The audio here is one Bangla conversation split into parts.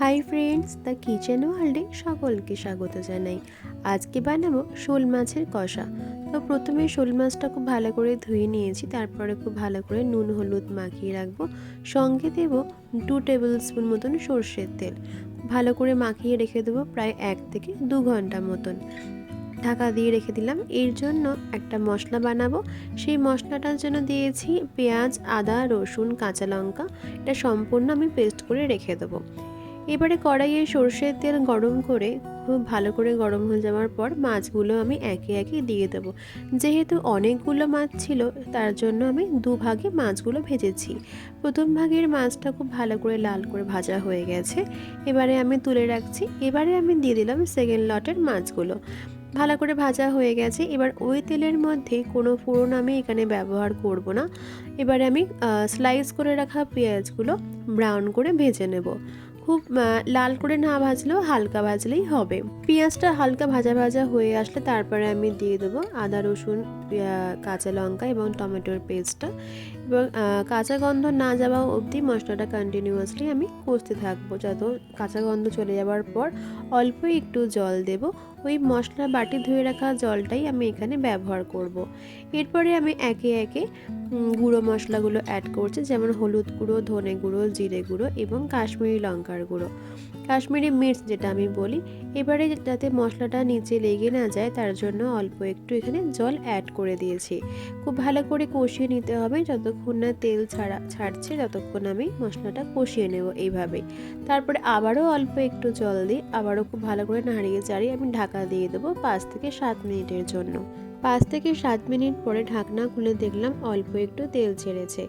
হাই ফ্রেন্ডস, দ্য কিচেন ওয়ার্ল্ডে সকলকে স্বাগত জানাই। আজকে বানাবো শোল মাছের কষা। তো প্রথমে শোল মাছটা খুব ভালো করে ধুয়ে নিয়েছি, তারপরে খুব ভালো করে নুন হলুদ মাখিয়ে রাখবো। সঙ্গে দেব 2 টেবিল স্পুন মতন সর্ষের তেল। ভালো করে মাখিয়ে রেখে দেবো প্রায় 1 থেকে 2 ঘন্টা মতন। ঢাকা দিয়ে রেখে দিলাম। এর জন্য একটা মশলা বানাবো। সেই মশলাটার জন্য দিয়েছি পেঁয়াজ, আদা, রসুন, কাঁচা লঙ্কা। এটা সম্পূর্ণ আমি পেস্ট করে রেখে দেবো। এবারে কড়াইয়ে সর্ষের তেল গরম করে খুব ভালো করে গরম হয়ে যাওয়ার পর মাছগুলো আমি একে একে দিয়ে দেবো। যেহেতু অনেকগুলো মাছ ছিল, তার জন্য আমি দুভাগে মাছগুলো ভেজেছি। প্রথম ভাগের মাছটা খুব ভালো করে লাল করে ভাজা হয়ে গেছে, এবারে আমি তুলে রাখছি। এবারে আমি দিয়ে দিলাম সেকেন্ড লটের মাছগুলো। ভালো করে ভাজা হয়ে গেছে। এবার ওই তেলের মধ্যে কোনো ফোড়ন আমি এখানে ব্যবহার করব না। এবারে আমি স্লাইস করে রাখা পেঁয়াজগুলো ব্রাউন করে ভেজে নেব। খুব লাল করে না ভাজলেও হালকা ভাজলেই হবে। পেঁয়াজটা হালকা ভাজা ভাজা হয়ে আসলে তারপরে আমি দিয়ে দেবো আদা, রসুন, কাঁচা লঙ্কা এবং টমেটোর পেস্টটা। এবং কাঁচা গন্ধ না যাওয়া অবধি মশলাটা কন্টিনিউয়াসলি আমি কষতে থাকবো। যত কাঁচা গন্ধ চলে যাওয়ার পর অল্প একটু জল দেব। ওই মশলা বাটি ধুয়ে রাখা জলটাই আমি এখানে ব্যবহার করব। এরপরে আমি একে একে গুঁড়ো মশলাগুলো অ্যাড করছি, যেমন হলুদ গুঁড়ো, ধনে গুঁড়ো, জিরে গুঁড়ো এবং কাশ্মীরি লঙ্কার গুঁড়ো, কাশ্মীরি মির্চ যেটা আমি বলি। এবারে যাতে মশলাটা নিচে লেগে না যায়, তার জন্য অল্প একটু এখানে জল অ্যাড করে দিয়েছি। খুব ভালো করে কষিয়ে নিতে হবে, যতক্ষণ না তেল ছাড়ছে ততক্ষণ আমি মশলাটা কষিয়ে নেব এইভাবে। তারপরে আবারও অল্প একটু জল দিয়ে আবারও খুব ভালো করে নাড়িয়ে চাড়িয়ে আমি ঢাকা দিয়ে দেবো 5 থেকে 7 মিনিটের জন্য। 5 থেকে 7 মিনিট পরে ঢাকনা খুলে দেখলাম অল্প একটু তেল ছেড়েছে।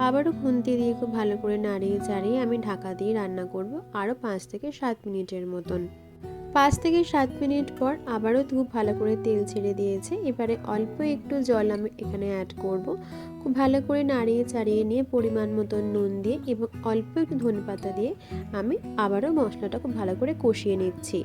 আবারও খুন্তি দিয়ে খুব ভালো করে নাড়িয়ে চাড়িয়ে আমি ঢাকা দিয়ে রান্না করব আরও 5 থেকে 7 মিনিটের মতন। 5 থেকে 7 মিনিট পর আবারও খুব ভালো করে তেল ছেড়ে দিয়েছে। এবারে অল্প একটু জল আমি এখানে অ্যাড করব। খুব ভালো করে নাড়িয়ে চাড়িয়ে নিয়ে পরিমাণ মতন নুন দিয়ে এবং অল্প একটু ধনেপাতা দিয়ে আমি আবারও মশলাটা খুব ভালো করে কষিয়ে নিচ্ছি।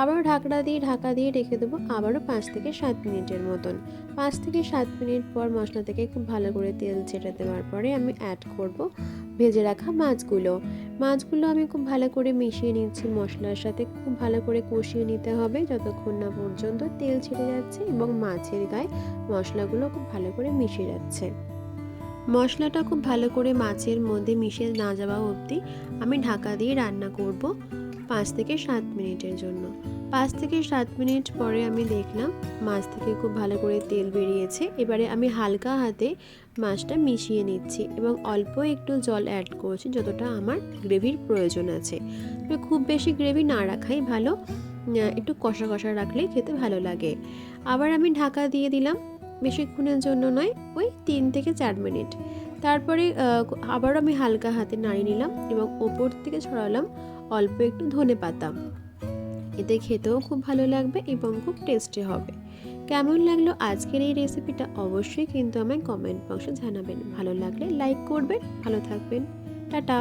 আবারও ঢাকা দিয়ে রেখে দেবো আবারও 5 থেকে 7 মিনিটের মতন। 5 থেকে 7 মিনিট পর মশলা থেকে খুব ভালো করে তেল ছেড়ে দেওয়ার পরে আমি অ্যাড করব ভেজে রাখা মাছগুলো আমি খুব ভালো করে মিশিয়ে নিচ্ছি মশলার সাথে। খুব ভালো করে কষিয়ে নিতে হবে যতক্ষণ না পর্যন্ত তেল ছেড়ে যাচ্ছে এবং মাছের গায়ে মশলাগুলো খুব ভালো করে মিশে যাচ্ছে। মশলাটা খুব ভালো করে মাছের মধ্যে মিশে না যাওয়া অবধি আমি ঢাকা দিয়ে রান্না করব 5 থেকে 7 মিনিটের জন্য। 5 থেকে 7 মিনিট পরে আমি দেখলাম মাছ থেকে খুব ভালো করে তেল বেরিয়েছে। এবারে আমি হালকা হাতে মাছটা মিশিয়ে নিচ্ছি এবং অল্প একটু জল অ্যাড করছি, যতটা আমার গ্রেভির প্রয়োজন আছে। খুব বেশি গ্রেভি না রাখাই ভালো, একটু কষা কষা রাখলেই খেতে ভালো লাগে। আবার আমি ঢাকা দিয়ে দিলাম, বেশিক্ষণের জন্য নয়, ওই 3 থেকে 4 মিনিট। তারপরে আবারও আমি হালকা হাতে নাড়িয়ে নিলাম এবং ওপর থেকে ছড়ালাম অল্প একটু ধনেপাতা। এতে খেতেও খুব ভালো লাগবে এবং খুব টেস্টি হবে। কেমন লাগলো আজকের এই রেসিপিটা অবশ্যই কিন্তু আমায় কমেন্ট বক্সে জানাবেন। ভালো লাগলে লাইক করবেন। ভালো থাকবেন। টাটা।